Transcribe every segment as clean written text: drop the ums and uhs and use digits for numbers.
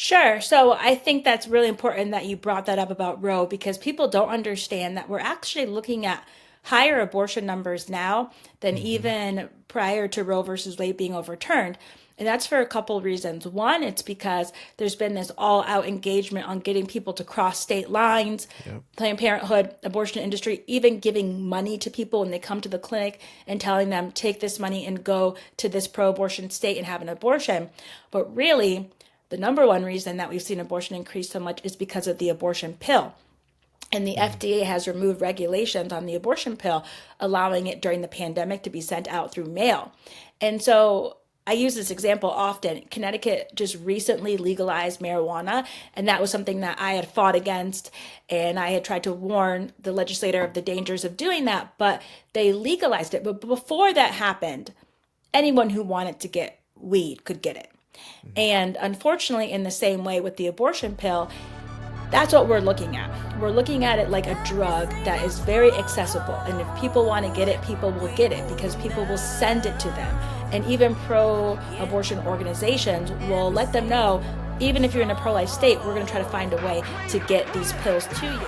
Sure. So I think that's really important that you brought that up about Roe because people don't understand that we're actually looking at higher abortion numbers now than Hmm. even prior to Roe versus Wade being overturned. And that's for a couple of reasons. One, it's because there's been this all out engagement on getting people to cross state lines. Yep. Planned Parenthood, abortion industry, even giving money to people when they come to the clinic and telling them, take this money and go to this pro abortion state and have an abortion. But really, the number one reason that we've seen abortion increase so much is because of the abortion pill. And the Mm. FDA has removed regulations on the abortion pill, allowing it during the pandemic to be sent out through mail. And so I use this example often. Connecticut just recently legalized marijuana, and that was something that I had fought against. And I had tried to warn the legislator of the dangers of doing that, but they legalized it. But before that happened, anyone who wanted to get weed could get it. Mhm. And unfortunately, in the same way with the abortion pill, that's what we're looking at. We're looking at it like a drug that is very accessible. And if people want to get it, people will get it because people will send it to them. And even pro abortion organizations will let them know, even if you're in a pro life state, we're going to try to find a way to get these pills to you.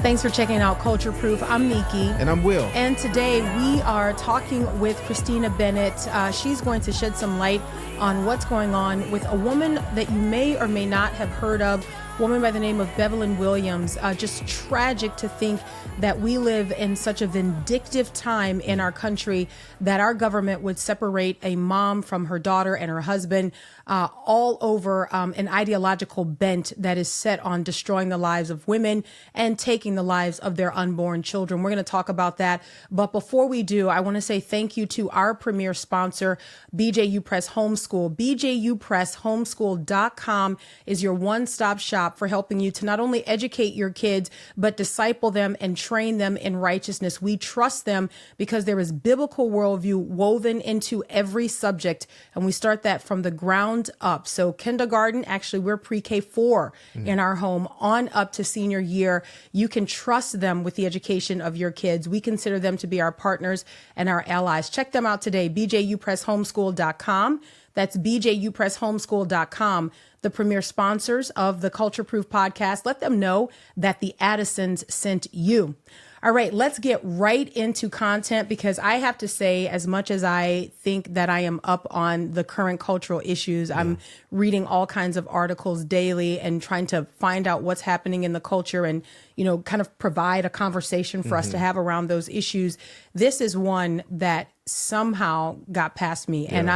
Thanks for checking out Culture Proof. I'm Miki. And I'm Will. And today we are talking with Christina Bennett. She's going to shed some light on what's going on with a woman that you may or may not have heard of, a woman by the name of Bevelyn Williams. Just tragic to think that we live in such a vindictive time in our country that our government would separate a mom from her daughter and her husband all over an ideological bent that is set on destroying the lives of women and taking the lives of their unborn children. We're going to talk about that. But before we do, I want to say thank you to our premier sponsor, BJU Press Homeschool. BJUPressHomeschool.com is your one-stop shop for helping you to not only educate your kids, but disciple them and train them in righteousness. We trust them because there is biblical worldview woven into every subject, and we start that from the ground up. So kindergarten, actually, we're pre-K 4 in our home on up to senior year. You can trust them with the education of your kids. We consider them to be our partners and our allies. Check them out today, bjupresshomeschool.com. That's bjupresshomeschool.com, the premier sponsors of the Culture Proof podcast. Let them know that the Addisons sent you. All right, let's get right into content because I have to say, as much as I think that I am up on the current cultural issues, I'm reading all kinds of articles daily and trying to find out what's happening in the culture and, kind of provide a conversation for us to have around those issues. This is one that somehow got past me. And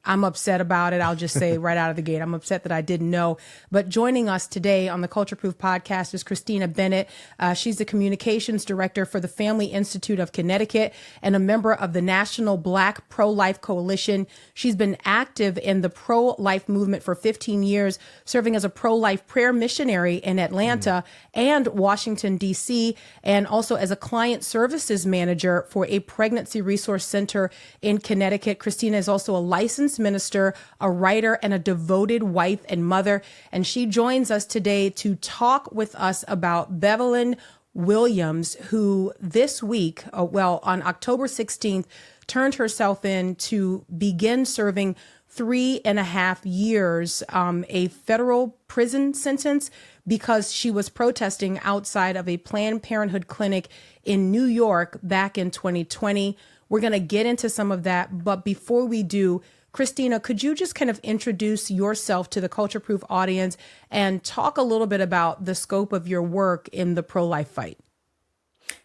I'm upset about it. I'll just say right out of the gate, I'm upset that I didn't know. But joining us today on the Culture Proof podcast is Christina Bennett. She's the communications director for the Family Institute of Connecticut and a member of the National Black Pro-Life Coalition. She's been active in the pro-life movement for 15 years, serving as a pro-life prayer missionary in Atlanta and Washington, D.C., and also as a client services manager for a pregnancy resource center in Connecticut. Christina is also a licensed minister, a writer, and a devoted wife and mother. And she joins us today to talk with us about Bevelyn Williams, who this week, on October 16th, turned herself in to begin serving 3.5 years, a federal prison sentence because she was protesting outside of a Planned Parenthood clinic in New York back in 2020. We're going to get into some of that. But before we do, Christina, could you just kind of introduce yourself to the Culture Proof audience and talk a little bit about the scope of your work in the pro-life fight?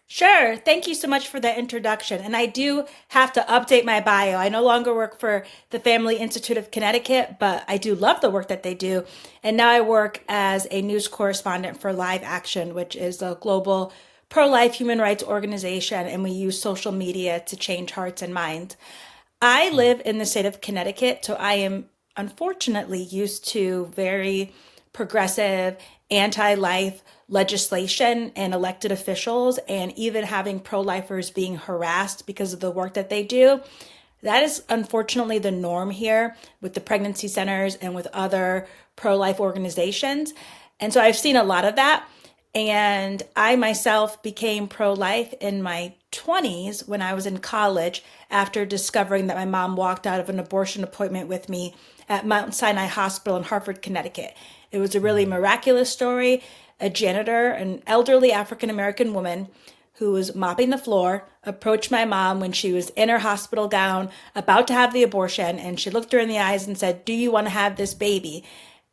Sure. Thank you so much for the introduction. And I do have to update my bio. I no longer work for the Family Institute of Connecticut, but I do love the work that they do. And now I work as a news correspondent for Live Action, which is a global pro-life human rights organization. And we use social media to change hearts and minds. I live in the state of Connecticut, so I am unfortunately used to very progressive, anti-life legislation and elected officials, and even having pro-lifers being harassed because of the work that they do. That is unfortunately the norm here with the pregnancy centers and with other pro-life organizations. And so I've seen a lot of that. And I myself became pro-life in my 20s when I was in college after discovering that my mom walked out of an abortion appointment with me at Mount Sinai Hospital in Hartford, Connecticut. It was a really miraculous story. A janitor, an elderly African American woman who was mopping the floor, approached my mom when she was in her hospital gown, about to have the abortion, and she looked her in the eyes and said, "Do you want to have this baby?"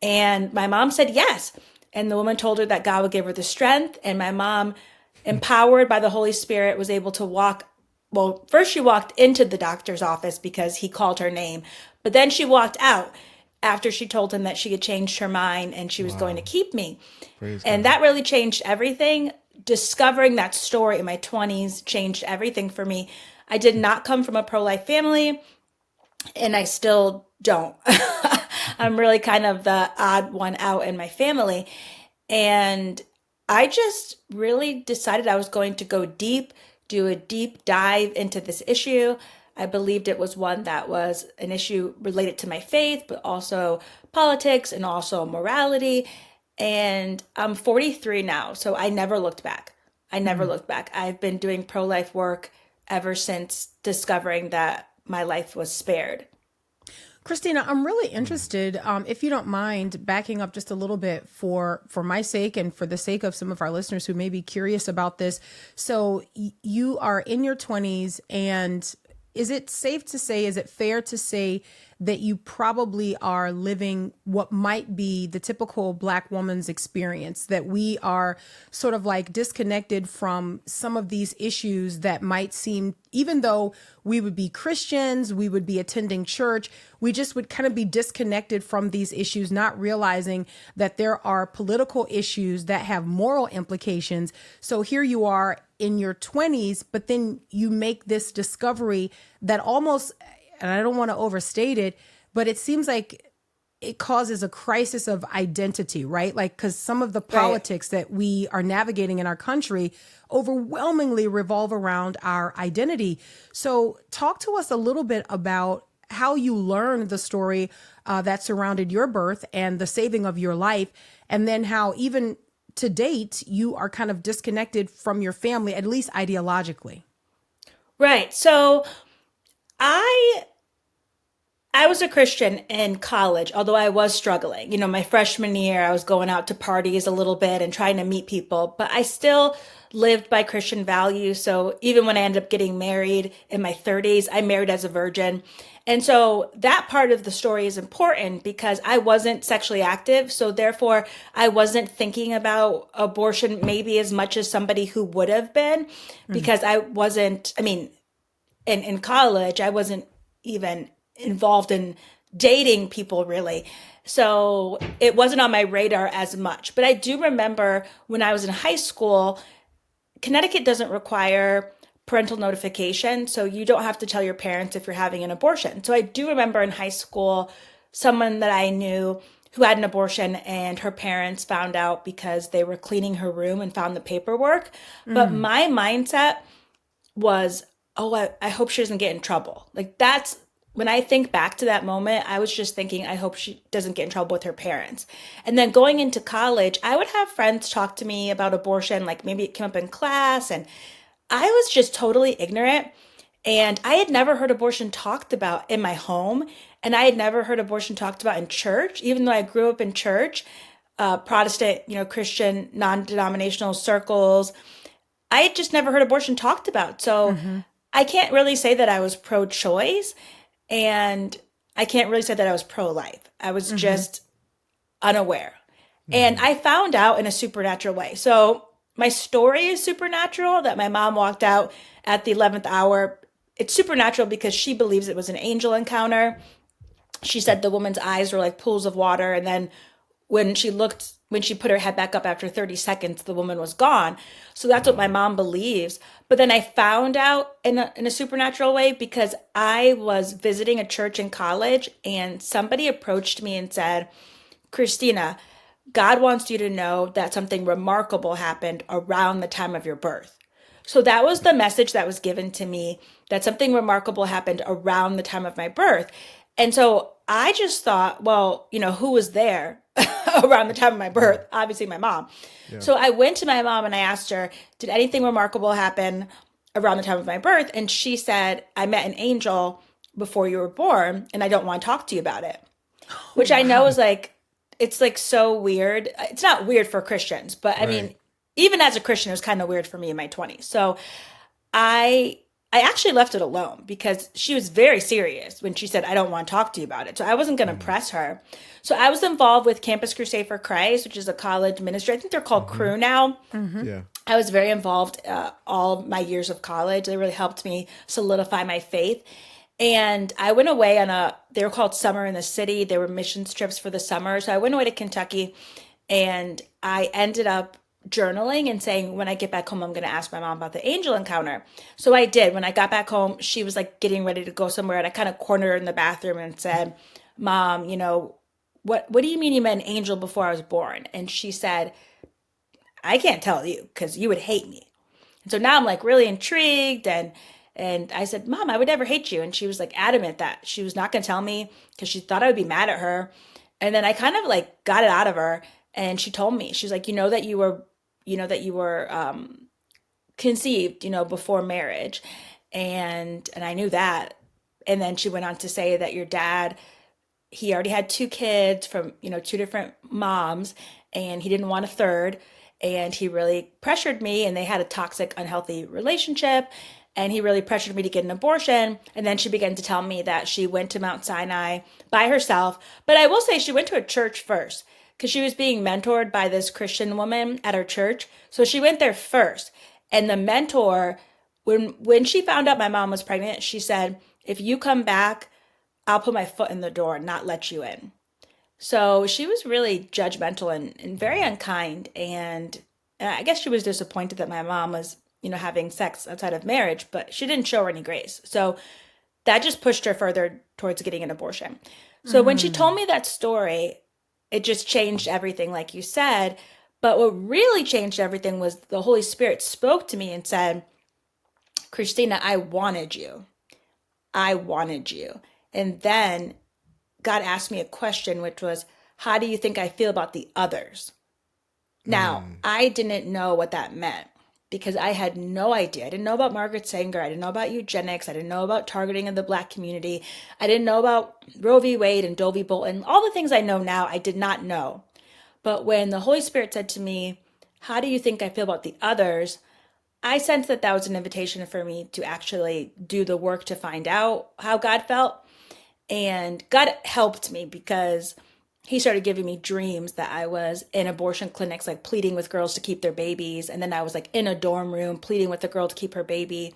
And my mom said yes. And the woman told her that God would give her the strength. And my mom, empowered by the Holy Spirit, was able to walk. Well, first she walked into the doctor's office because he called her name. But then she walked out after she told him that she had changed her mind and she was going to keep me. And that really changed everything. Discovering that story in my 20s changed everything for me. I did not come from a pro-life family, and I still don't. I'm really kind of the odd one out in my family. And I just really decided I was going to go deep, do a deep dive into this issue. I believed it was one that was an issue related to my faith, but also politics and also morality. And I'm 43 now, so I never looked back. I never looked back. I've been doing pro-life work ever since discovering that my life was spared. Christina, I'm really interested, if you don't mind backing up just a little bit for my sake and for the sake of some of our listeners who may be curious about this. So you are in your 20s, and is it safe to say, is it fair to say that you probably are living what might be the typical Black woman's experience, that we are sort of like disconnected from some of these issues that might seem, even though we would be Christians, we would be attending church, we just would kind of be disconnected from these issues, not realizing that there are political issues that have moral implications. So here you are in your 20s, but then you make this discovery that almost, and I don't want to overstate it, but it seems like it causes a crisis of identity, right? Like, because some of the politics that we are navigating in our country overwhelmingly revolve around our identity. So talk to us a little bit about how you learned the story that surrounded your birth and the saving of your life, and then how even to date, you are kind of disconnected from your family, at least ideologically. Right. So I was a Christian in college, although I was struggling. You know, my freshman year, I was going out to parties a little bit and trying to meet people, but I still lived by Christian values. So even when I ended up getting married in my 30s, I married as a virgin. And so that part of the story is important because I wasn't sexually active. So therefore, I wasn't thinking about abortion maybe as much as somebody who would have been, because I wasn't, I mean, in college, I wasn't even involved in dating people really. So it wasn't on my radar as much. But I do remember when I was in high school, Connecticut doesn't require parental notification. So you don't have to tell your parents if you're having an abortion. So I do remember in high school, someone that I knew who had an abortion, and her parents found out because they were cleaning her room and found the paperwork. But my mindset was, oh, I hope she doesn't get in trouble. Like, that's when I think back to that moment, I was just thinking, I hope she doesn't get in trouble with her parents. And then going into college, I would have friends talk to me about abortion, like maybe it came up in class, and I was just totally ignorant. And I had never heard abortion talked about in my home, and I had never heard abortion talked about in church, even though I grew up in church, Protestant, Christian, non-denominational circles. I had just never heard abortion talked about. So I can't really say that I was pro-choice, and I can't really say that I was pro-life. I was just unaware. And I found out in a supernatural way. So my story is supernatural, that my mom walked out at the 11th hour. It's supernatural because she believes it was an angel encounter. She said the woman's eyes were like pools of water. And then when she put her head back up after 30 seconds, the woman was gone. So that's what my mom believes. But then I found out in a supernatural way because I was visiting a church in college, and somebody approached me and said, "Christina, God wants you to know that something remarkable happened around the time of your birth." So that was the message that was given to me, that something remarkable happened around the time of my birth. And so I just thought, well, who was there around the time of my birth? Obviously my mom. Yeah. So I went to my mom and I asked her, did anything remarkable happen around the time of my birth? And she said, I met an angel before you were born, and I don't want to talk to you about it. which I know is like, it's like so weird. It's not weird for Christians, but I mean, Right. even as a Christian, it was kind of weird for me in my 20s. So I I actually left it alone because she was very serious when she said, I don't want to talk to you about it. So I wasn't going to Mm-hmm. press her. So I was involved with Campus Crusade for Christ, which is a college ministry. I think they're called Mm-hmm. Crew now. Yeah. I was very involved all my years of college. They really helped me solidify my faith. And I went away on they were called Summer in the City. They were missions trips for the summer. So I went away to Kentucky and I ended up journaling and saying, when I get back home, I'm going to ask my mom about the angel encounter. So I did. When I got back home, she was like getting ready to go somewhere. And I kind of cornered her in the bathroom and said, Mom, what do you mean you met an angel before I was born? And she said, I can't tell you because you would hate me. And so now I'm like really intrigued and I said, Mom, I would never hate you. And she was like adamant that she was not going to tell me because she thought I would be mad at her. And then I kind of like got it out of her and she told me, she's like, that you were conceived, before marriage. And I knew that. And then she went on to say that your dad, he already had two kids from, two different moms and he didn't want a third. And he really pressured me and they had a toxic, unhealthy relationship. And he really pressured me to get an abortion. And then she began to tell me that she went to Mount Sinai by herself. But I will say she went to a church first because she was being mentored by this Christian woman at her church. So she went there first. And the mentor, when she found out my mom was pregnant, she said, if you come back, I'll put my foot in the door and not let you in. So she was really judgmental and very unkind. And I guess she was disappointed that my mom was, having sex outside of marriage, but she didn't show her any grace. So that just pushed her further towards getting an abortion. So when she told me that story, it just changed everything, like you said. But what really changed everything was the Holy Spirit spoke to me and said, Christina, I wanted you. I wanted you. And then God asked me a question, which was, how do you think I feel about the others? Now, I didn't know what that meant because I had no idea. I didn't know about Margaret Sanger. I didn't know about eugenics. I didn't know about targeting of the Black community. I didn't know about Roe v. Wade and Doe v. Bolton. All the things I know now, I did not know. But when the Holy Spirit said to me, how do you think I feel about the others? I sensed that that was an invitation for me to actually do the work to find out how God felt. And God helped me because he started giving me dreams that I was in abortion clinics, like pleading with girls to keep their babies. And then I was like in a dorm room pleading with a girl to keep her baby.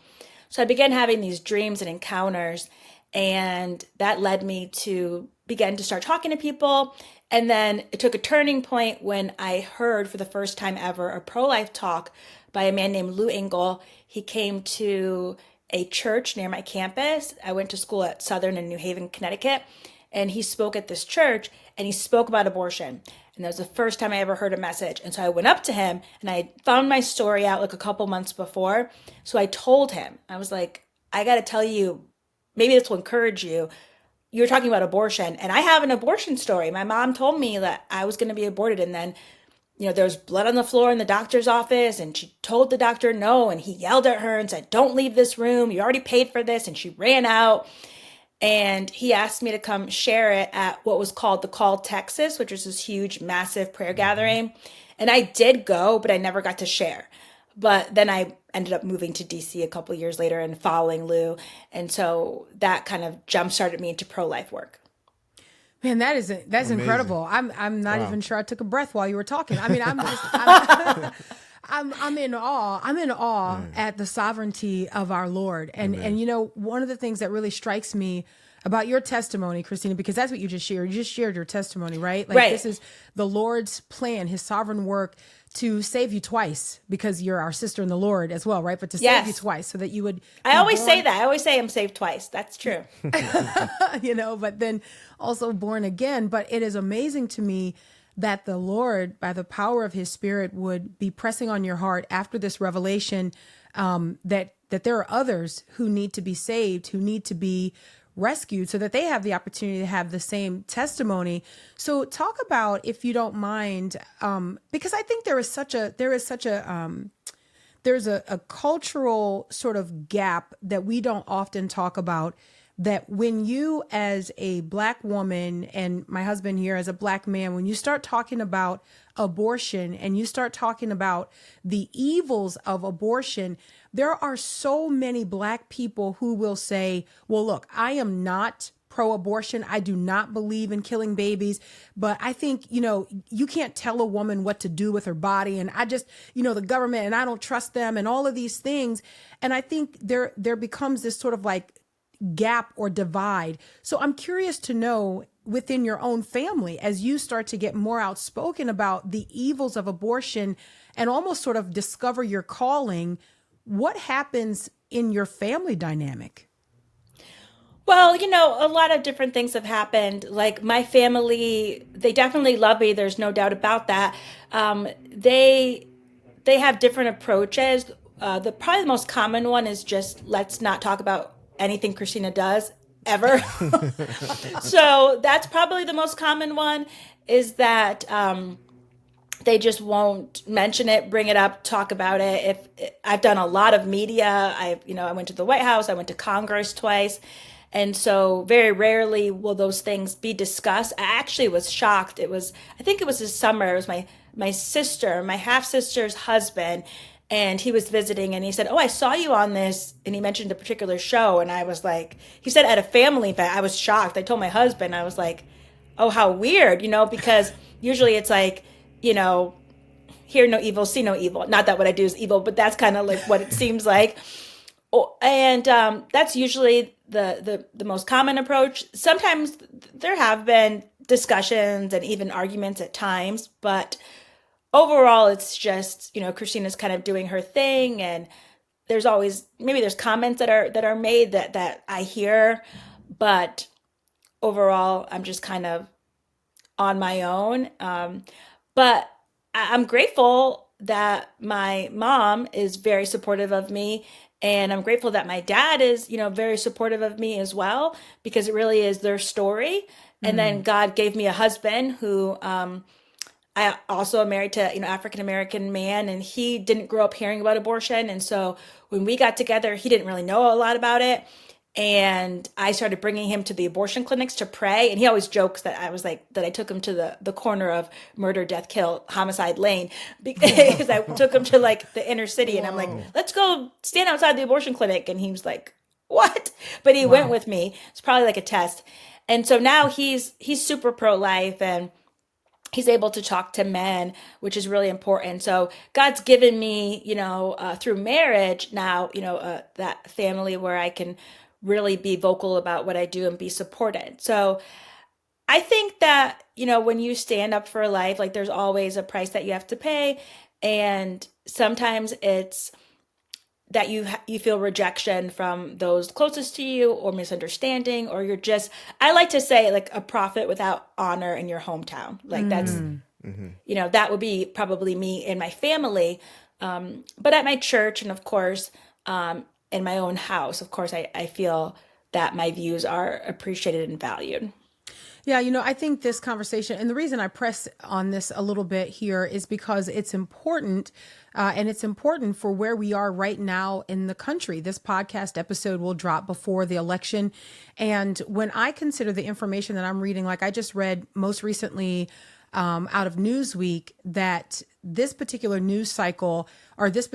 So I began having these dreams and encounters. And that led me to begin to start talking to people. And then it took a turning point when I heard for the first time ever a pro-life talk by a man named Lou Engle. He came to a church near my campus. I went to school at Southern in New Haven, Connecticut, and he spoke at this church and he spoke about abortion. And that was the first time I ever heard a message. And so I went up to him and I found my story out like a couple months before. So I told him, I was like, I got to tell you, maybe this will encourage you. You were talking about abortion and I have an abortion story. My mom told me that I was going to be aborted and then there was blood on the floor in the doctor's office and she told the doctor no and he yelled at her and said, don't leave this room. You already paid for this. And she ran out and he asked me to come share it at what was called the Call Texas, which was this huge, massive prayer gathering. And I did go, but I never got to share. But then I ended up moving to DC a couple of years later and following Lou. And so that kind of jump started me into pro-life work. Man, that's Amazing. incredible. I'm not Wow. even sure I took a breath while you were talking. I mean, I'm in awe. I'm in awe at the sovereignty of our Lord. And one of the things that really strikes me about your testimony, Christina, because that's what you just shared. You just shared your testimony, right? Like Right. This is the Lord's plan, his sovereign work to save you twice because you're our sister in the Lord as well, right? But to save Yes. you twice so that you would I be always born- say that. I always say I'm saved twice. That's true. but then also born again. But it is amazing to me that the Lord, by the power of his Spirit, would be pressing on your heart after this revelation that there are others who need to be saved, who need to be rescued so that they have the opportunity to have the same testimony. So talk about, if you don't mind, because I think there's a cultural sort of gap that we don't often talk about that when you, as a Black woman, and my husband here as a Black man, when you start talking about abortion and you start talking about the evils of abortion, there are so many Black people who will say, well, look, I am not pro-abortion. I do not believe in killing babies, but I think, you can't tell a woman what to do with her body. And I just, the government, and I don't trust them, and all of these things. And I think there becomes this sort of like gap or divide. So I'm curious to know, within your own family, as you start to get more outspoken about the evils of abortion and almost sort of discover your calling, what happens in your family dynamic? Well, a lot of different things have happened. Like my family, they definitely love me. There's no doubt about that. They have different approaches. The probably the most common one is just let's not talk about anything Christina does ever. So that's probably the most common one. Is that they just won't mention it, bring it up, talk about it. If I've done a lot of media, I went to the White House, I went to Congress twice. And so very rarely will those things be discussed. I actually was shocked. I think it was this summer. It was my sister, my half sister's husband, and he was visiting and he said, "Oh, I saw you on this." And he mentioned a particular show. And I was like, he said at a family event. I was shocked. I told my husband, I was like, "Oh, how weird," because usually it's like, hear no evil, see no evil. Not that what I do is evil, but that's kind of like what it seems like. Oh, and that's usually the most common approach. Sometimes there have been discussions and even arguments at times, but overall it's just, Christina's kind of doing her thing, and there's always maybe there's comments that are made that I hear, but overall I'm just kind of on my own. But I'm grateful that my mom is very supportive of me. And I'm grateful that my dad is, very supportive of me as well, because it really is their story. And then God gave me a husband who I also am married to, African American man, and he didn't grow up hearing about abortion. And so when we got together, he didn't really know a lot about it. And I started bringing him to the abortion clinics to pray. And he always jokes that I was like, that I took him to the corner of murder, death, kill, homicide lane, because I took him to like the inner city. And I'm like, let's go stand outside the abortion clinic. And he was like, what? But he went with me. It's probably like a test. And so now he's super pro-life, and he's able to talk to men, which is really important. So God's given me, through marriage now, that family where I can really be vocal about what I do and be supported. So I think that, when you stand up for life, like there's always a price that you have to pay. And sometimes it's that you feel rejection from those closest to you, or misunderstanding, or you're just, I like to say, like a prophet without honor in your hometown. Like that's, that would be probably me and my family. But at my church, and of course, in my own house, of course, I feel that my views are appreciated and valued. Yeah, I think this conversation, and the reason I press on this a little bit here is because it's important, and it's important for where we are right now in the country. This podcast episode will drop before the election. And when I consider the information that I'm reading, like I just read most recently out of Newsweek, that this particular news cycle, or this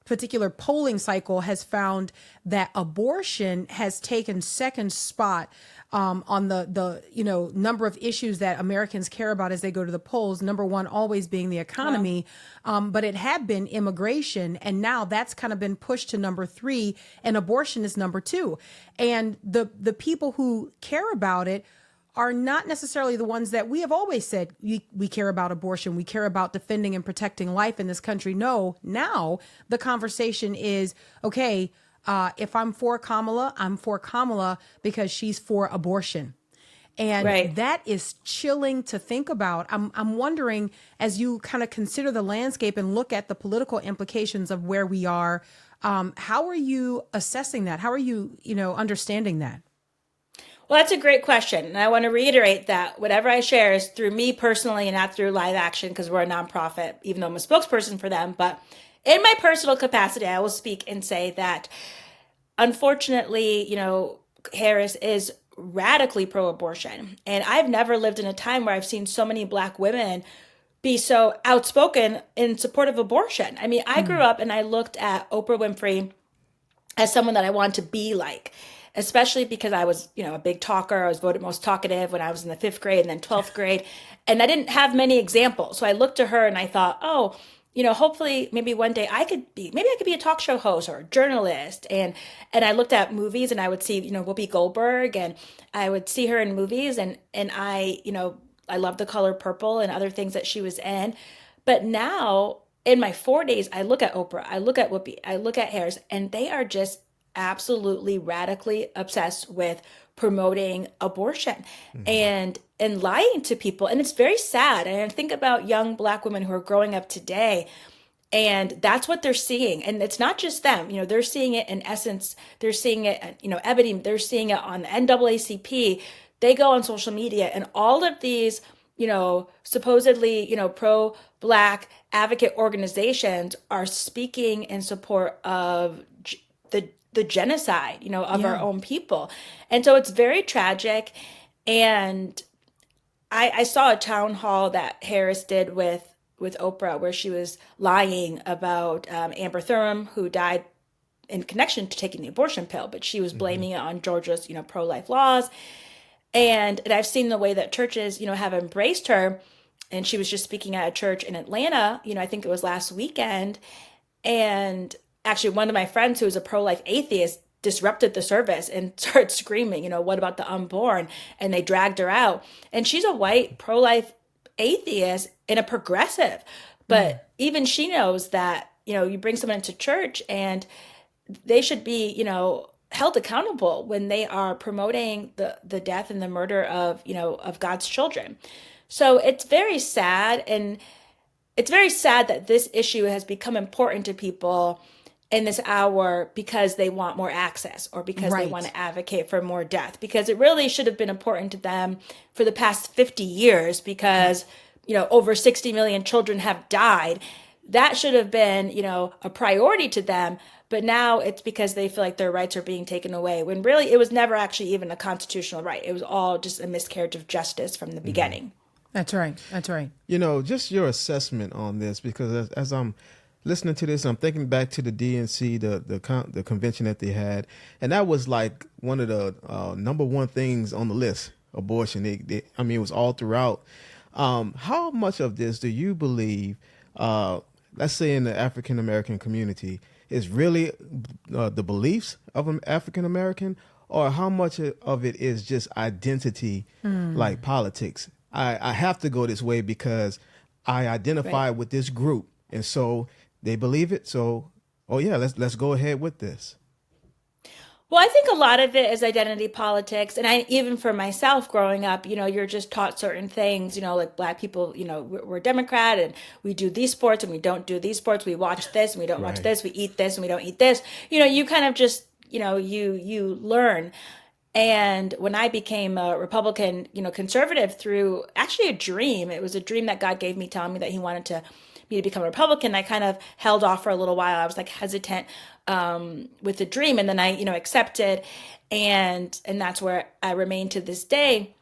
particular polling cycle, has found that abortion has taken second spot on the number of issues that Americans care about as they go to the polls. Number one always being the economy, but it had been immigration, and now that's kind of been pushed to number three, and abortion is number two. And the people who care about it are not necessarily the ones that we have always said we care about abortion. We care about defending and protecting life in this country. No, now the conversation is, okay, if I'm for Kamala, I'm for Kamala because she's for abortion. And that is chilling to think about. I'm wondering, as you kind of consider the landscape and look at the political implications of where we are, how are you assessing that? How are you, understanding that? Well, that's a great question. And I want to reiterate that whatever I share is through me personally and not through Live Action, because we're a nonprofit, even though I'm a spokesperson for them. But in my personal capacity, I will speak and say that, unfortunately, Harris is radically pro-abortion. And I've never lived in a time where I've seen so many Black women be so outspoken in support of abortion. I mean, I grew up and I looked at Oprah Winfrey as someone that I wanted to be like, especially because I was, a big talker. I was voted most talkative when I was in the fifth grade and then 12th grade. And I didn't have many examples. So I looked to her and I thought, oh, hopefully maybe one day maybe I could be a talk show host or a journalist. And I looked at movies and I would see, Whoopi Goldberg, and I would see her in movies, and I love The Color Purple and other things that she was in. But now in my 40s, I look at Oprah, I look at Whoopi, I look at Harris, and they are just absolutely radically obsessed with promoting abortion and lying to people. And it's very sad. And I think about young Black women who are growing up today, and that's what they're seeing. And it's not just them, they're seeing it in Essence, they're seeing it, Ebony, they're seeing it on the NAACP. They go on social media, and all of these, supposedly, pro-Black advocate organizations are speaking in support of the genocide, of our own people. And so it's very tragic. And I saw a town hall that Harris did with Oprah, where she was lying about Amber Thurman, who died in connection to taking the abortion pill, but she was blaming it on Georgia's, pro-life laws. And I've seen the way that churches, have embraced her. And she was just speaking at a church in Atlanta, I think it was last weekend. And actually, one of my friends who is a pro-life atheist disrupted the service and started screaming, what about the unborn? And they dragged her out. And she's a white pro-life atheist and a progressive. But even she knows that, you bring someone into church and they should be, held accountable when they are promoting the death and the murder of, of God's children. So it's very sad. And it's very sad that this issue has become important to people in this hour because they want more access or because they want to advocate for more death, because it really should have been important to them for the past 50 years because, over 60 million children have died. That should have been, a priority to them. But now it's because they feel like their rights are being taken away, when really it was never actually even a constitutional right. It was all just a miscarriage of justice from the beginning. That's right. That's right. Just your assessment on this, because as I'm listening to this, I'm thinking back to the DNC, the convention that they had, and that was like one of the number one things on the list: abortion. It was all throughout. How much of this do you believe, let's say in the African American community, is really the beliefs of an African American, or how much of it is just identity, like politics? I have to go this way because I identify with this group, and so they believe it. So, let's go ahead with this. Well, I think a lot of it is identity politics. And even for myself growing up, you're just taught certain things, like Black people, we're Democrat and we do these sports and we don't do these sports. We watch this and we don't watch this. We eat this and we don't eat this. You kind of just, you learn. And when I became a Republican, conservative through actually a dream, it was a dream that God gave me telling me that he wanted me to become a Republican. I kind of held off for a little while. I was like hesitant with the dream. And then I, accepted. And that's where I remain to this day.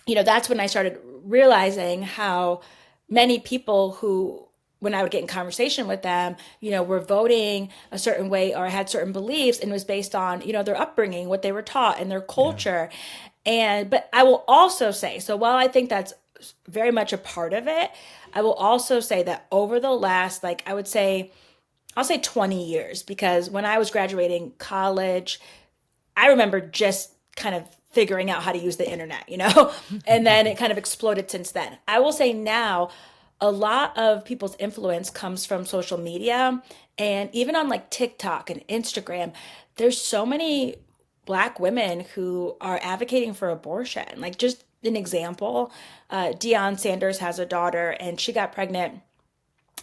That's when I started realizing how many people who, when I would get in conversation with them, were voting a certain way or had certain beliefs, and it was based on, their upbringing, what they were taught and their culture. Yeah. But I will also say, so while I think that's very much a part of it, I will also say that over the last, I'll say 20 years, because when I was graduating college, I remember just kind of figuring out how to use the internet, and then it kind of exploded since then. I will say now, a lot of people's influence comes from social media, and even on like TikTok and Instagram, there's so many Black women who are advocating for abortion. Like, just an example, Deion Sanders has a daughter and she got pregnant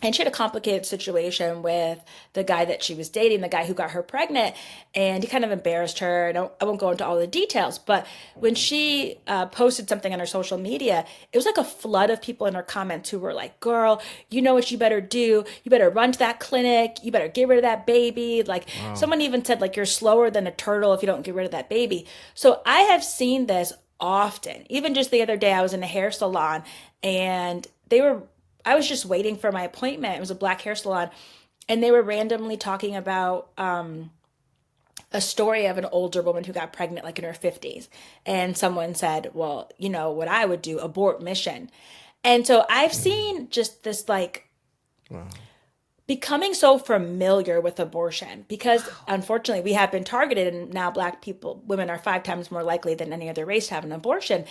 and she had a complicated situation with the guy that she was dating, the guy who got her pregnant, and he kind of embarrassed her. I won't go into all the details, but when she posted something on her social media, it was like a flood of people in her comments who were like, "Girl, you know what you better do? You better run to that clinic. You better get rid of that baby." Like someone even said, like, "You're slower than a turtle if you don't get rid of that baby." So I have seen this often. Even just the other day, I was in a hair salon, and I was just waiting for my appointment. It was a black hair salon, and they were randomly talking about a story of an older woman who got pregnant, like in her 50s. And someone said, "Well, you know what I would do, abort mission." And so I've seen just this, like, Wow. becoming so familiar with abortion because unfortunately we have been targeted, and now black people, women are 5 times more likely than any other race to have an abortion.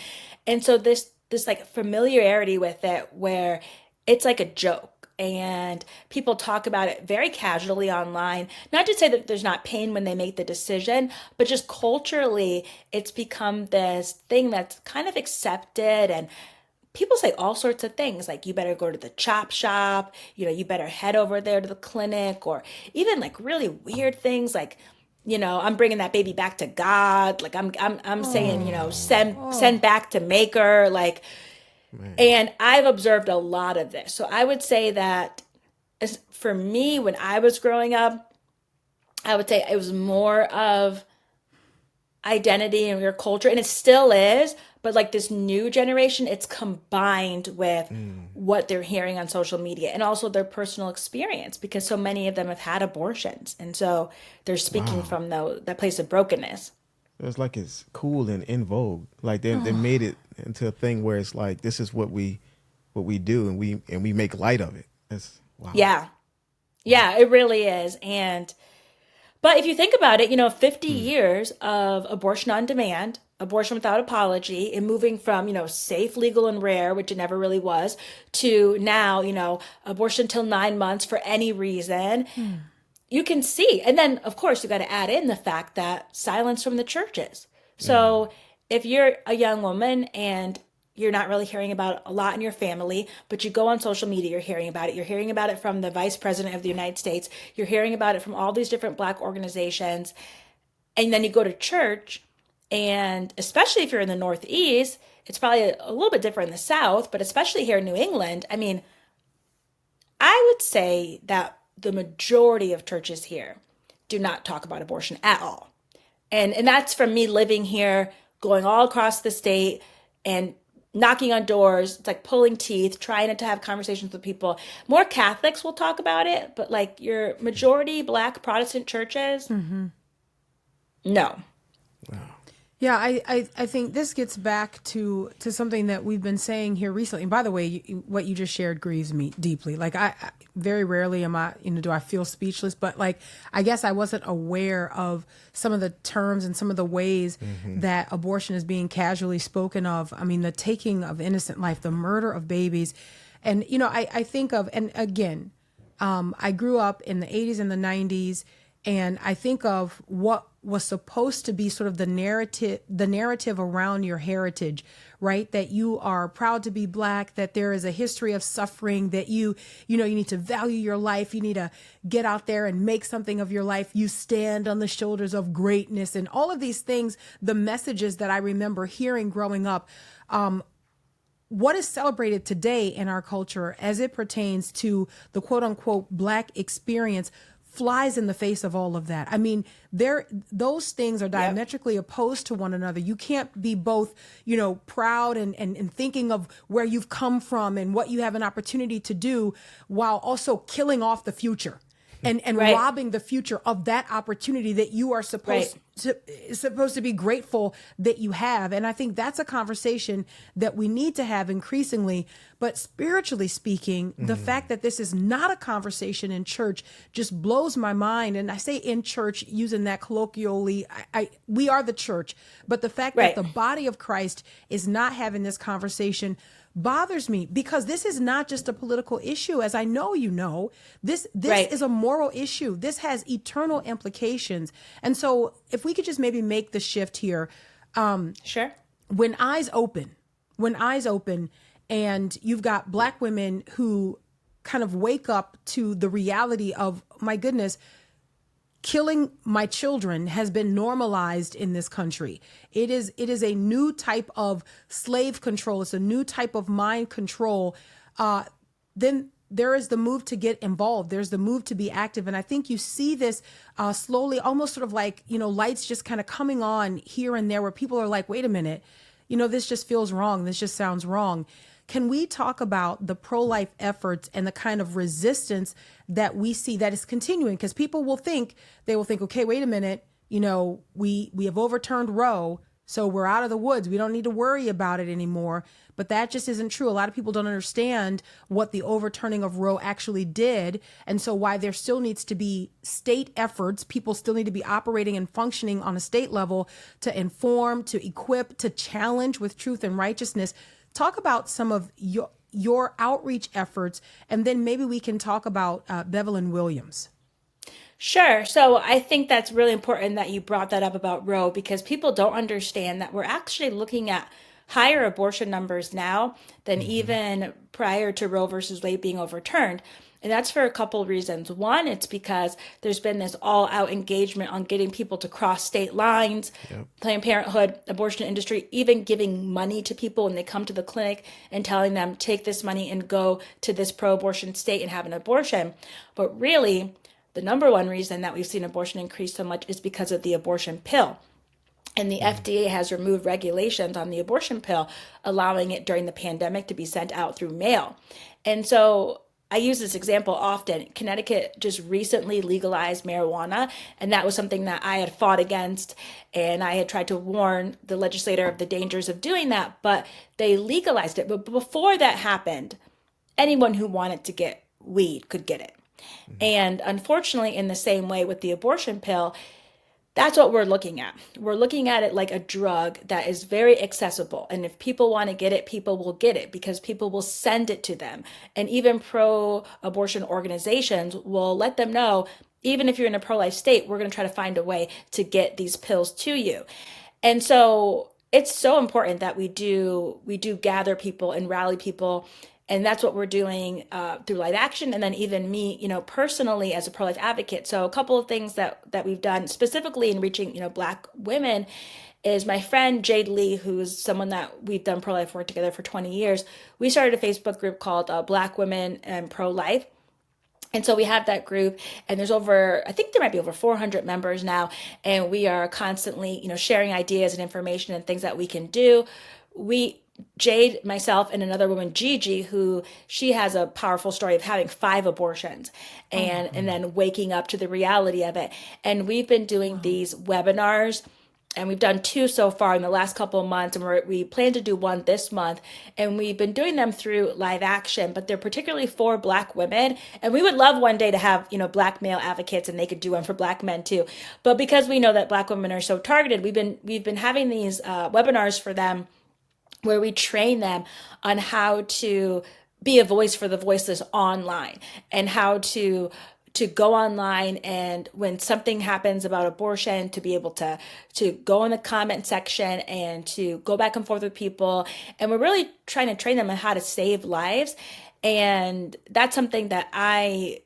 And so this like familiarity with it, where it's like a joke, and people talk about it very casually online. Not to say that there's not pain when they make the decision, but just culturally it's become this thing that's kind of accepted. And people say all sorts of things like, you better go to the chop shop, you better head over there to the clinic, or even like really weird things like, I'm bringing that baby back to God. Like I'm saying, send back to maker, like. Man. And I've observed a lot of this. So I would say that for me, when I was growing up, I would say it was more of identity and your culture, and it still is, but like this new generation, it's combined with what they're hearing on social media and also their personal experience, because so many of them have had abortions, and so they're speaking Wow. from that place of brokenness. It's like it's cool and in vogue. Like they made it into a thing where it's like this is what we do, and we make light of it. It's wow. Yeah, it really is. But if you think about it, 50 years of abortion on demand, abortion without apology, and moving from, safe, legal, and rare, which it never really was, to now, abortion till 9 months for any reason. You can see. And then, of course, you got to add in the fact that silence from the churches. So if you're a young woman and you're not really hearing about it a lot in your family, but you go on social media, you're hearing about it. You're hearing about it from the Vice President of the United States. You're hearing about it from all these different Black organizations. And then you go to church, and especially if you're in the Northeast, it's probably a little bit different in the South, but especially here in New England, I mean, I would say that the majority of churches here do not talk about abortion at all. And that's from me living here, going all across the state and knocking on doors. It's like pulling teeth, trying to have conversations with people. More Catholics will talk about it, but like your majority Black Protestant churches, no. Wow. Yeah, I think this gets back to something that we've been saying here recently. And by the way, what you just shared grieves me deeply. Like I very rarely am I, do I feel speechless, but like, I guess I wasn't aware of some of the terms and some of the ways that abortion is being casually spoken of. I mean, the taking of innocent life, the murder of babies. And, I think of, and again, I grew up in the 80s and the 90s, and I think of what was supposed to be sort of the narrative around your heritage, right? That you are proud to be Black, that there is a history of suffering, that you need to value your life. You need to get out there and make something of your life. You stand on the shoulders of greatness, and all of these things, the messages that I remember hearing growing up. What is celebrated today in our culture as it pertains to the quote unquote Black experience flies in the face of all of that. I mean, those things are diametrically opposed to one another. You can't be both, proud and thinking of where you've come from and what you have an opportunity to do, while also killing off the future and Right. robbing the future of that opportunity that you are supposed to be grateful that you have. And I think that's a conversation that we need to have increasingly. But spiritually speaking, the fact that this is not a conversation in church just blows my mind. And I say in church using that colloquially, we are the church, but the fact Right. that the body of Christ is not having this conversation bothers me, because this is not just a political issue. As I know, this Right. is a moral issue. This has eternal implications. And so if we could just maybe make the shift here, Sure. when eyes open and you've got Black women who kind of wake up to the reality of, my goodness, killing my children has been normalized in this country. It is a new type of slave control. It's a new type of mind control. Then there is the move to get involved. There's the move to be active. And I think you see this slowly, almost sort of like, lights just kind of coming on here and there where people are like, wait a minute, this just feels wrong. This just sounds wrong. Can we talk about the pro-life efforts and the kind of resistance that we see that is continuing? Because people will think, okay, wait a minute, we have overturned Roe, so we're out of the woods. We don't need to worry about it anymore. But that just isn't true. A lot of people don't understand what the overturning of Roe actually did. And so why there still needs to be state efforts. People still need to be operating and functioning on a state level to inform, to equip, to challenge with truth and righteousness. Talk about some of your outreach efforts, and then maybe we can talk about Bevelyn Williams. Sure. So I think that's really important that you brought that up about Roe, because people don't understand that we're actually looking at higher abortion numbers now than even prior to Roe versus Wade being overturned. And that's for a couple of reasons. One, it's because there's been this all-out engagement on getting people to cross state lines. Yep. Planned Parenthood, abortion industry, even giving money to people when they come to the clinic and telling them, take this money and go to this pro-abortion state and have an abortion. But really, the number one reason that we've seen abortion increase so much is because of the abortion pill. And the FDA has removed regulations on the abortion pill, allowing it during the pandemic to be sent out through mail. And so I use this example often. Connecticut just recently legalized marijuana, and that was something that I had fought against, and I had tried to warn the legislator of the dangers of doing that, but they legalized it. But before that happened, anyone who wanted to get weed could get it. And unfortunately, in the same way with the abortion pill, that's what we're looking at. We're looking at it like a drug that is very accessible. And if people want to get it, people will get it because people will send it to them. And even pro-abortion organizations will let them know, even if you're in a pro-life state, we're going to try to find a way to get these pills to you. And so it's so important that we do gather people and rally people. And that's what we're doing through Live Action, and then even me, personally as a pro-life advocate. So a couple of things that we've done specifically in reaching, Black women is my friend Jade Lee, who's someone that we've done pro-life work together for 20 years. We started a Facebook group called Black Women and Pro-Life. And so we have that group, and I think there might be over 400 members now, and we are constantly, sharing ideas and information and things that we can do. Jade, myself, and another woman, Gigi, who she has a powerful story of having 5 abortions and then waking up to the reality of it. And we've been doing these webinars, and we've done 2 so far in the last couple of months, and we plan to do 1 this month. And we've been doing them through Live Action, but they're particularly for Black women. And we would love one day to have, Black male advocates, and they could do one for Black men too. But because we know that Black women are so targeted, we've been having these webinars for them, where we train them on how to be a voice for the voiceless online, and how to go online, and when something happens about abortion, to be able to go in the comment section and to go back and forth with people. And we're really trying to train them on how to save lives. And that's something that I'm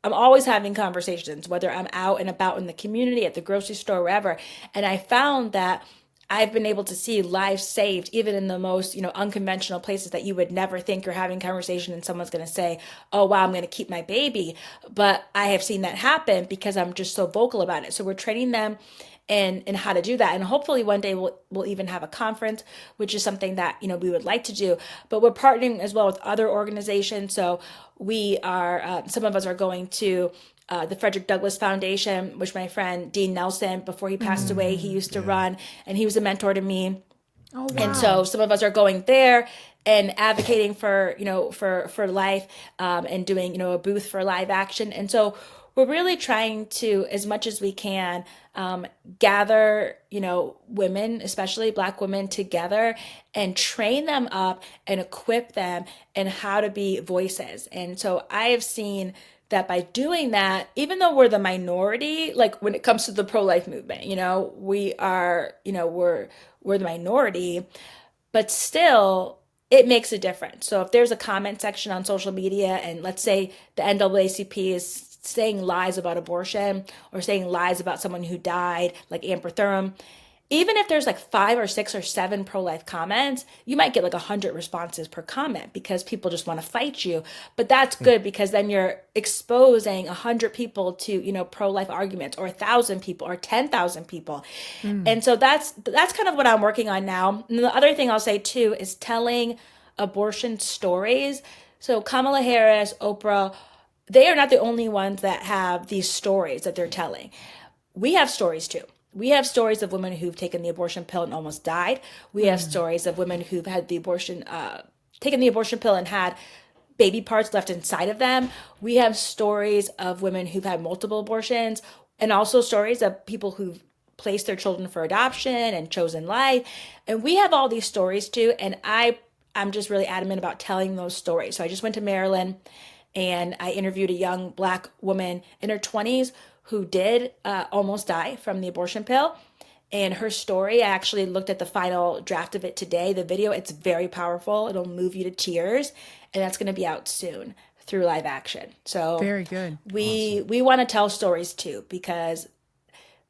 always having conversations, whether I'm out and about in the community, at the grocery store, wherever. And I found that I've been able to see lives saved, even in the most, unconventional places that you would never think you're having conversation and someone's going to say, oh, wow, I'm going to keep my baby. But I have seen that happen because I'm just so vocal about it. So we're training them in how to do that. And hopefully one day we'll even have a conference, which is something that, we would like to do. But we're partnering as well with other organizations. So we are, some of us are going to the Frederick Douglass Foundation, which my friend Dean Nelson, before he passed away, he used to run, and he was a mentor to me. Oh, wow. And so some of us are going there and advocating for, for life, and doing, a booth for Live Action. And so we're really trying to, as much as we can, gather, women, especially Black women, together and train them up and equip them in how to be voices. And so I have seen that by doing that, even though we're the minority, like when it comes to the pro-life movement, we are, we're the minority, but still it makes a difference. So if there's a comment section on social media and let's say the NAACP is saying lies about abortion or saying lies about someone who died, like Amber Thurman, even if there's like 5 or 6 or 7 pro-life comments, you might get like 100 responses per comment because people just want to fight you. But that's good because then you're exposing 100 people to, pro-life arguments, or 1,000 people or 10,000 people. And so that's kind of what I'm working on now. And the other thing I'll say too is telling abortion stories. So Kamala Harris, Oprah, they are not the only ones that have these stories that they're telling. We have stories too. We have stories of women who've taken the abortion pill and almost died. We have stories of women who've had the abortion, taken the abortion pill and had baby parts left inside of them. We have stories of women who've had multiple abortions, and also stories of people who've placed their children for adoption and chosen life. And we have all these stories too. And I'm just really adamant about telling those stories. So I just went to Maryland and I interviewed a young Black woman in her 20s who did almost die from the abortion pill. And her story, I actually looked at the final draft of it today, the video. It's very powerful. It'll move you to tears. And that's going to be out soon through Live Action. So Very good. We want to tell stories too, because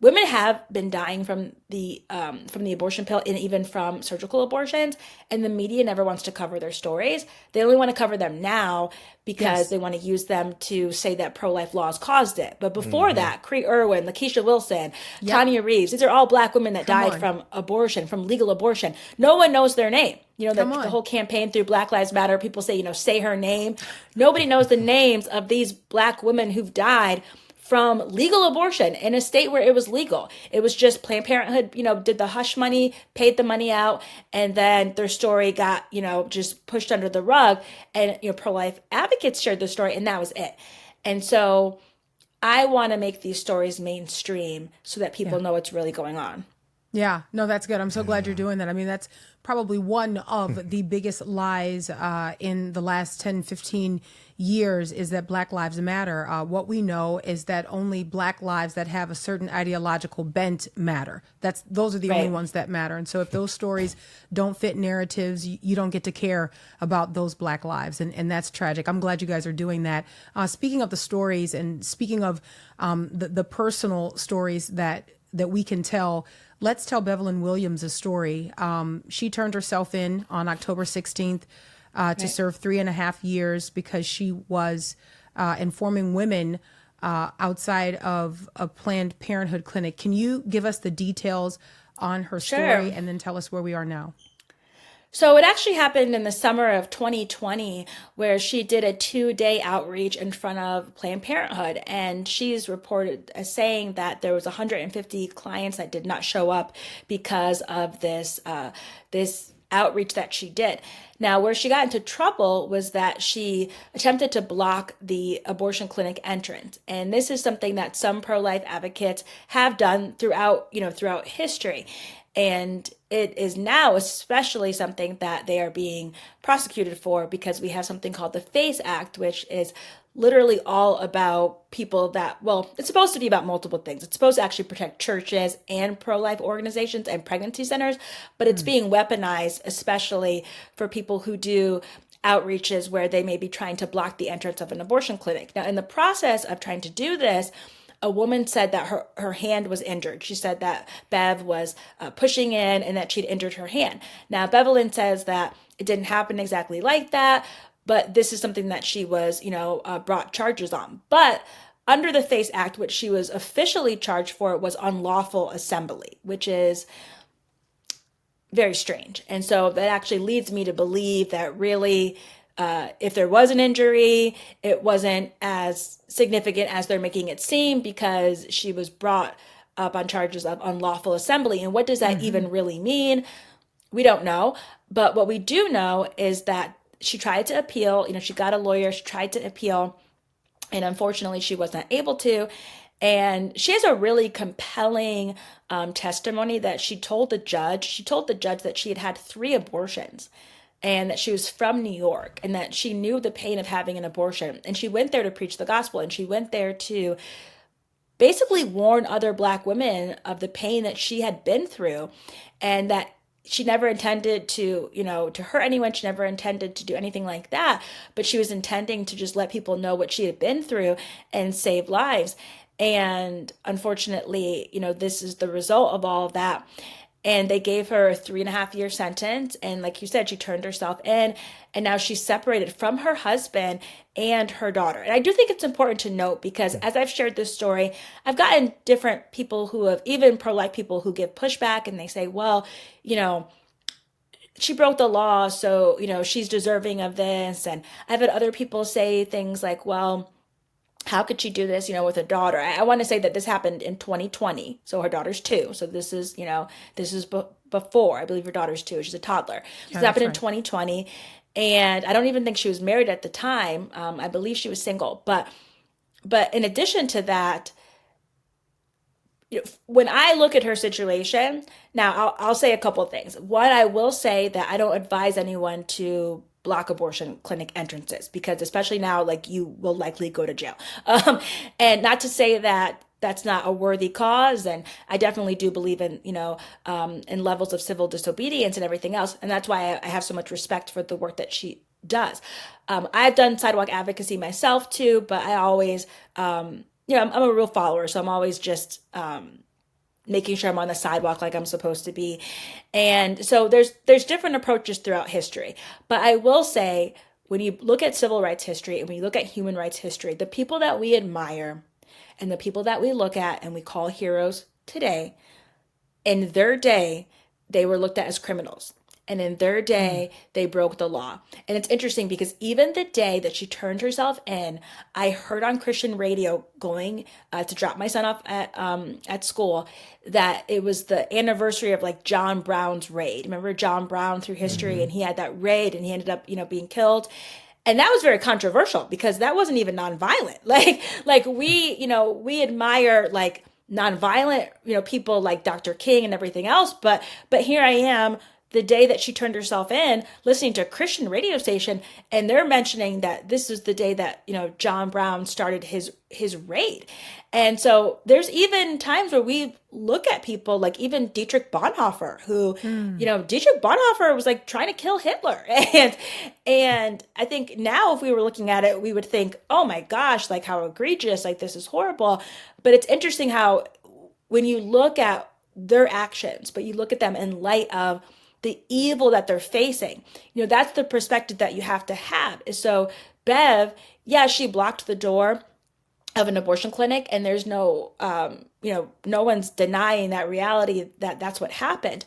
women have been dying from the abortion pill and even from surgical abortions, and the media never wants to cover their stories. They only want to cover them now because they want to use them to say that pro-life laws caused it. But before that, Cree Irwin, Lakeisha Wilson, Tanya Reeves, these are all Black women that died from abortion, from legal abortion. No one knows their name. The whole campaign through Black Lives Matter, people say, say her name. Nobody knows the names of these Black women who've died from legal abortion in a state where it was legal. It was just Planned Parenthood, did the hush money, paid the money out, and then their story got, just pushed under the rug. And, pro-life advocates shared the story, and that was it. And so I want to make these stories mainstream so that people know what's really going on. Yeah, no, that's good. I'm so glad you're doing that. I mean, that's probably one of the biggest lies in the last 10, 15 years is that Black Lives Matter. What we know is that only Black lives that have a certain ideological bent matter. Those are the only ones that matter. And so if those stories don't fit narratives, you don't get to care about those Black lives. And that's tragic. I'm glad you guys are doing that. Speaking of the stories and speaking of the personal stories that we can tell, let's tell Bevelyn Williams a story. She turned herself in on October 16th to serve 3.5 years because she was informing women outside of a Planned Parenthood clinic. Can you give us the details on her story and then tell us where we are now? So it actually happened in the summer of 2020 where she did a 2-day outreach in front of Planned Parenthood. And she's reported as saying that there was 150 clients that did not show up because of this outreach that she did. Now, where she got into trouble was that she attempted to block the abortion clinic entrance. And this is something that some pro-life advocates have done throughout history. And it is now especially something that they are being prosecuted for because we have something called the FACE Act, which is literally all about people that, well, it's supposed to be about multiple things. It's supposed to actually protect churches and pro-life organizations and pregnancy centers, but it's being weaponized, especially for people who do outreaches where they may be trying to block the entrance of an abortion clinic. Now, in the process of trying to do this, a woman said that her hand was injured. She said that Bev was pushing in and that she'd injured her hand. Now, Bevelyn says that it didn't happen exactly like that, but this is something that she was, brought charges on. But under the FACE Act, which she was officially charged for, was unlawful assembly, which is very strange. And so that actually leads me to believe that really, if there was an injury, it wasn't as significant as they're making it seem because she was brought up on charges of unlawful assembly. And what does that even really mean? We don't know. But what we do know is that she tried to appeal. She got a lawyer. She tried to appeal. And unfortunately, she was not able to. And she has a really compelling testimony that she told the judge. She told the judge that she had had 3 abortions and that she was from New York and that she knew the pain of having an abortion. And she went there to preach the gospel, and she went there to basically warn other Black women of the pain that she had been through, and that she never intended to, to hurt anyone. She never intended to do anything like that. But she was intending to just let people know what she had been through and save lives. And unfortunately, this is the result of all of that. And they gave her a 3.5 year sentence. And like you said, she turned herself in. And now she's separated from her husband and her daughter. And I do think it's important to note because as I've shared this story, I've gotten different people who have, even pro-life people who give pushback and they say, well, she broke the law, so, she's deserving of this. And I've had other people say things like, well, how could she do this, with a daughter? I want to say that this happened in 2020. So her daughter's 2. So this is, before. I believe her daughter's 2. She's a toddler. So this happened in 2020. And I don't even think she was married at the time. I believe she was single. But in addition to that, when I look at her situation, now I'll say a couple of things. One, I will say that I don't advise anyone to block abortion clinic entrances because especially now, like you will likely go to jail. And not to say that that's not a worthy cause. And I definitely do believe in, in levels of civil disobedience and everything else. And that's why I have so much respect for the work that she does. I've done sidewalk advocacy myself too, but I always, I'm a real follower. So I'm always just, making sure I'm on the sidewalk like I'm supposed to be. And so there's different approaches throughout history. But I will say, when you look at civil rights history and when you look at human rights history, the people that we admire and the people that we look at and we call heroes today, in their day, they were looked at as criminals. And in their day, they broke the law. And it's interesting because even the day that she turned herself in, I heard on Christian radio going to drop my son off at school that it was the anniversary of like John Brown's raid. Remember John Brown through history, and he had that raid and he ended up, being killed. And that was very controversial because that wasn't even nonviolent. Like we admire like nonviolent, people like Dr. King and everything else. But here I am, the day that she turned herself in, listening to a Christian radio station, and they're mentioning that this is the day that, John Brown started his raid. And so there's even times where we look at people like even Dietrich Bonhoeffer, who, Dietrich Bonhoeffer was like trying to kill Hitler. And I think now if we were looking at it, we would think, oh my gosh, like how egregious, like this is horrible. But it's interesting how when you look at their actions, but you look at them in light of the evil that they're facing, that's the perspective that you have to have. So Bev, yeah, she blocked the door of an abortion clinic, and there's no, no one's denying that reality that that's what happened.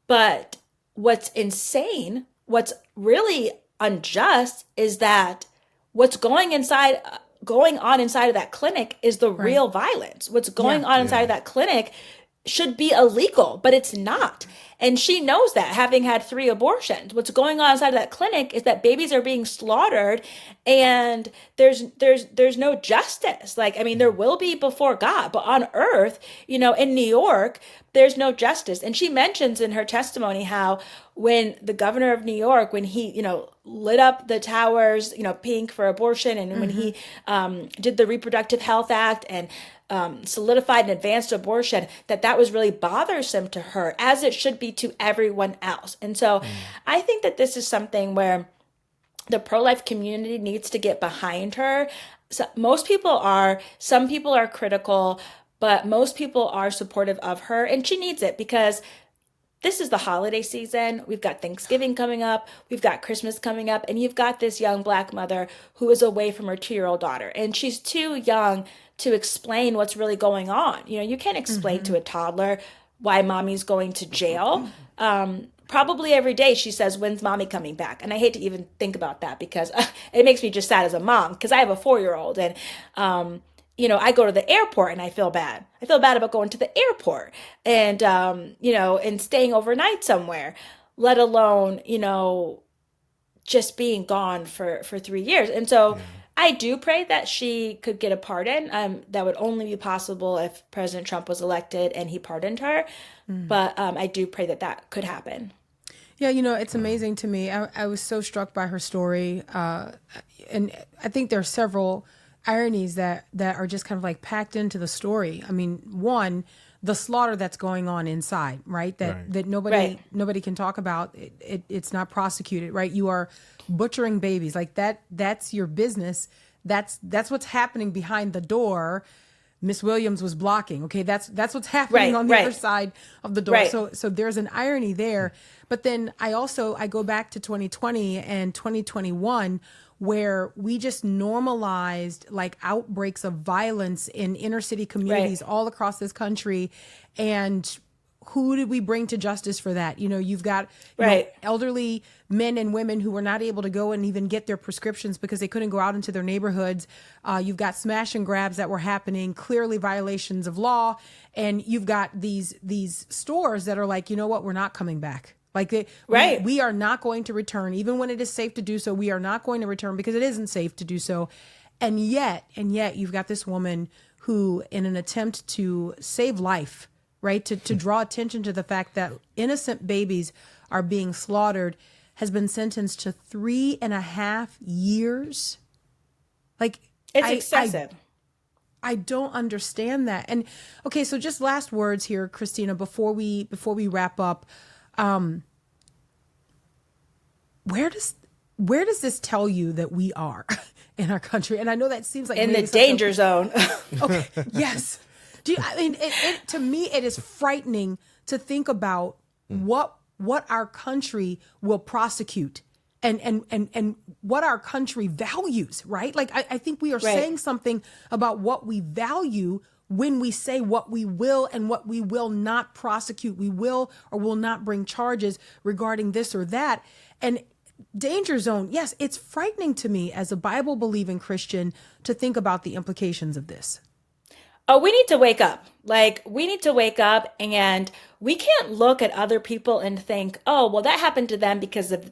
But what's insane, what's really unjust is that what's going on inside of that clinic is the real violence. What's going on inside of that clinic should be illegal, but it's not. And she knows that, having had 3 abortions. What's going on inside of that clinic is that babies are being slaughtered and there's no justice. Like, I mean, there will be before God, but on earth, in New York, there's no justice. And she mentions in her testimony how when the governor of New York, when he, lit up the towers, pink for abortion, and when he did the Reproductive Health Act and solidified and advanced abortion, that was really bothersome to her, as it should be to everyone else. And so I think that this is something where the pro-life community needs to get behind her. So some people are critical, but most people are supportive of her, and she needs it because this is the holiday season. We've got Thanksgiving coming up. We've got Christmas coming up. And you've got this young Black mother who is away from her 2-year-old daughter. And she's too young to explain what's really going on. You can't explain to a toddler why mommy's going to jail. Probably every day she says, when's mommy coming back? And I hate to even think about that because it makes me just sad as a mom because I have a 4-year-old. And, I go to the airport and I feel bad. I feel bad about going to the airport and, and staying overnight somewhere, let alone, just being gone for 3 years. And so I do pray that she could get a pardon. That would only be possible if President Trump was elected and he pardoned her. But I do pray that could happen. Yeah, it's amazing to me. I was so struck by her story. And I think there are several ironies that are just kind of like packed into the story. I mean, one, the slaughter that's going on inside, right? That Right. that Right. nobody can talk about. It's not prosecuted, right? You are butchering babies like that. That's your business. That's what's happening behind the door. Miss Williams was blocking. Okay, that's what's happening Right. on the Right. other side of the door. Right. So there's an irony there. But then I go back to 2020 and 2021 where we just normalized like outbreaks of violence in inner city communities Right. all across this country. And who did we bring to justice for that? You know, you've got Right. elderly men and women who were not able to go and even get their prescriptions because they couldn't go out into their neighborhoods. You've got smash and grabs that were happening, clearly violations of law, and you've got these stores that are like, you know what, we're not coming back. Like Right. we are not going to return, even when it is safe to do so. We are not going to return because it isn't safe to do so. And yet, you've got this woman who, in an attempt to save life, right, to draw attention to the fact that innocent babies are being slaughtered, has been sentenced to 3.5 years. Like It's excessive. I don't understand that. And okay, so just last words here, Christina, before we wrap up. Where does this tell you that we are in our country? And I know that seems like In maybe the such a- danger zone. Okay. Yes. I mean, to me, it is frightening to think about what our country will prosecute and what our country values, right? Like, I think we are Right. saying something about what we value when we say what we will and what we will not prosecute. We will or will not bring charges regarding this or that. And danger zone, yes, it's frightening to me as a Bible believing Christian to think about the implications of this. Oh, we need to wake up. Like, we need to wake up, and we can't look at other people and think, oh, well, that happened to them because of,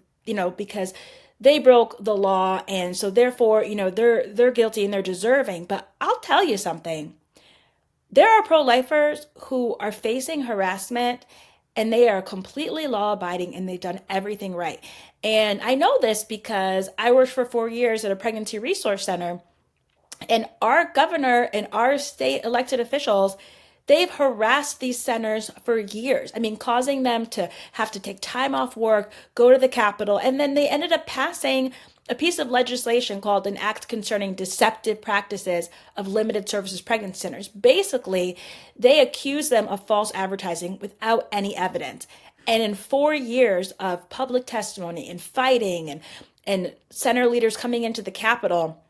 because they broke the law. And so therefore, they're guilty and they're deserving. But I'll tell you something. There are pro-lifers who are facing harassment and they are completely law abiding and they've done everything right. And I know this because I worked for 4 years at a pregnancy resource center. And our governor and our state elected officials, they've harassed these centers for years. I mean, causing them to have to take time off work, go to the Capitol, and then they ended up passing a piece of legislation called an Act Concerning Deceptive Practices of Limited Services Pregnancy Centers. Basically, they accuse them of false advertising without any evidence. And in 4 years of public testimony and fighting and center leaders coming into the Capitol,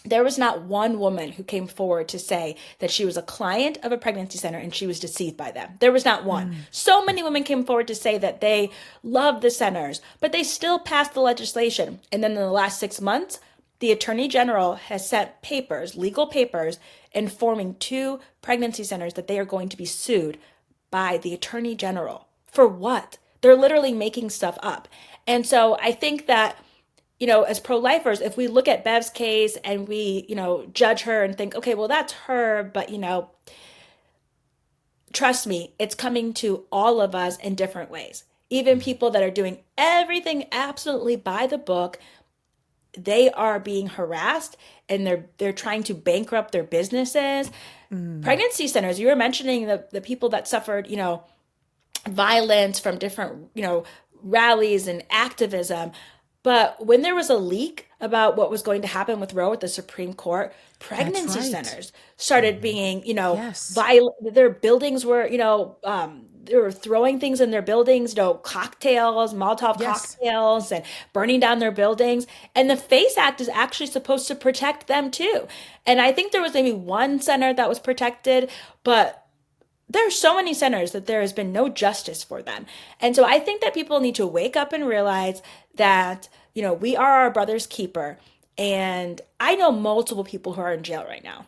there was not one woman who came forward to say that she was a client of a pregnancy center and she was deceived by them. There was not one. So many women came forward to say that they loved the centers, but they still passed the legislation. And then in the last 6 months, the Attorney General has sent papers, legal papers, informing 2 pregnancy centers that they are going to be sued by the Attorney General. For what? They're literally making stuff up. And so I think that as pro-lifers, if we look at Bev's case and we, judge her and think, okay, well, that's her, but, trust me, it's coming to all of us in different ways. Even people that are doing everything absolutely by the book, they are being harassed and they're trying to bankrupt their businesses. Pregnancy centers, you were mentioning the people that suffered, violence from different, rallies and activism. But when there was a leak about what was going to happen with Roe at the Supreme Court, pregnancy right. centers started being, Yes. violent. Their buildings were, they were throwing things in their buildings, cocktails, Molotov Yes. cocktails, and burning down their buildings. And the FACE Act is actually supposed to protect them too. And I think there was maybe one center that was protected, but there are so many centers that there has been no justice for them. And so I think that people need to wake up and realize that, we are our brother's keeper. And I know multiple people who are in jail right now.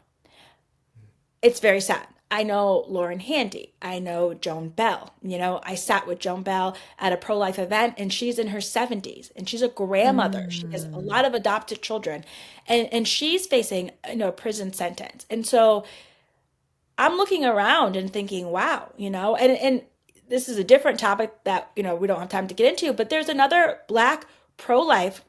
It's very sad. I know Lauren Handy. I know Joan Bell. I sat with Joan Bell at a pro-life event and she's in her 70s and she's a grandmother. She has a lot of adopted children and she's facing, a prison sentence. And so I'm looking around and thinking, wow, and this is a different topic that, we don't have time to get into, but there's another Black pro-life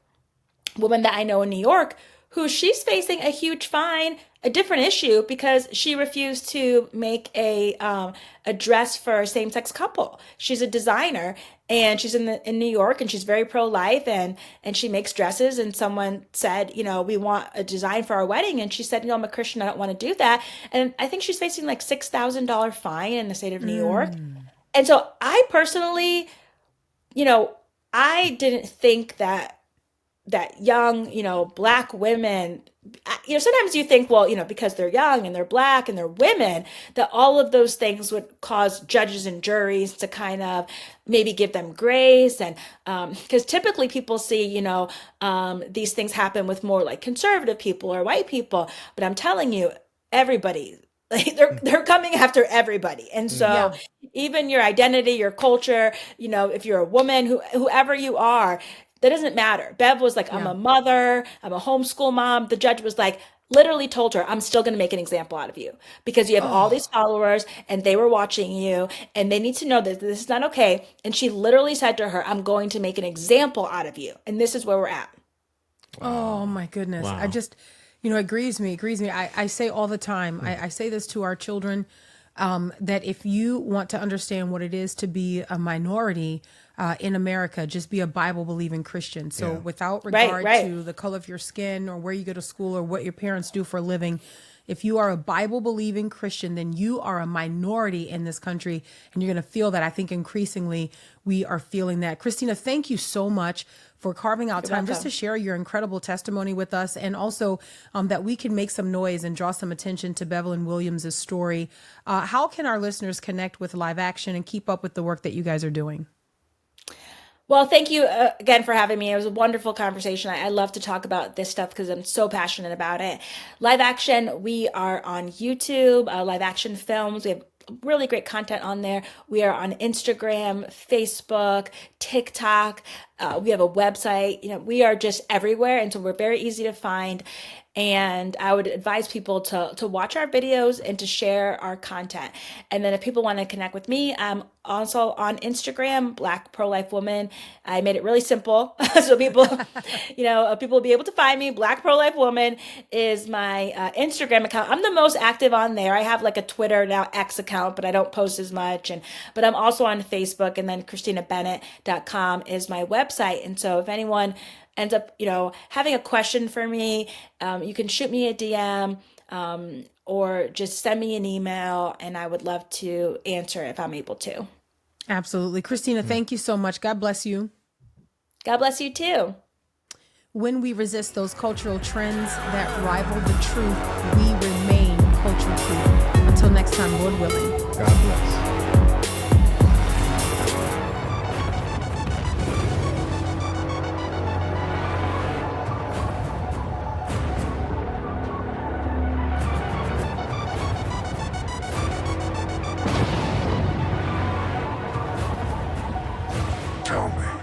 woman that I know in New York who she's facing a huge fine, a different issue because she refused to make a dress for a same-sex couple. She's a designer and she's in New York and she's very pro-life and she makes dresses, and someone said, we want a design for our wedding, and she said, I'm a Christian, I don't want to do that. And I think she's facing like $6,000 fine in the state of New York. And so I personally, I didn't think that young, Black women, sometimes you think, well, because they're young and they're Black and they're women, that all of those things would cause judges and juries to kind of maybe give them grace. And because typically people see, these things happen with more like conservative people or white people. But I'm telling you, everybody, like they're coming after everybody. And so even your identity, your culture, if you're a woman, whoever you are, that doesn't matter. Bev was like, I'm a mother, I'm a homeschool mom. The judge was like, literally told her, I'm still going to make an example out of you because you have all these followers and they were watching you and they need to know that this is not okay. And she literally said to her, I'm going to make an example out of you. And this is where we're at. Oh my goodness. Wow. I just, it grieves me. I say all the time, I say this to our children, that if you want to understand what it is to be a minority in America, just be a Bible believing Christian. So without regard to the color of your skin or where you go to school or what your parents do for a living, if you are a Bible believing Christian, then you are a minority in this country, and you're going to feel that. I think increasingly we are feeling that. Christina, thank you so much for carving out time just to share your incredible testimony with us, and also that we can make some noise and draw some attention to Bevelyn Williams' story. How can our listeners connect with Live Action and keep up with the work that you guys are doing? Well, thank you again for having me. It was a wonderful conversation. I love to talk about this stuff because I'm so passionate about it. Live Action, we are on YouTube, Live Action Films. We have really great content on there. We are on Instagram, Facebook, TikTok. We have a website. We are just everywhere. And so we're very easy to find. And I would advise people to watch our videos and to share our content. And then if people want to connect with me, I'm also on Instagram, Black Pro-Life Woman. I made it really simple so people, people will be able to find me. Black Pro-Life Woman is my Instagram account. I'm the most active on there. I have like a Twitter, now X account, but I don't post as much. But I'm also on Facebook, and then ChristinaBennett.com is my website. And so if anyone ends up, having a question for me, you can shoot me a DM or just send me an email, and I would love to answer if I'm able to. Absolutely. Christina, thank you so much. God bless you. God bless you too. When we resist those cultural trends that rival the truth, we remain cultural truth. Until next time, Lord willing. God bless. Tell me.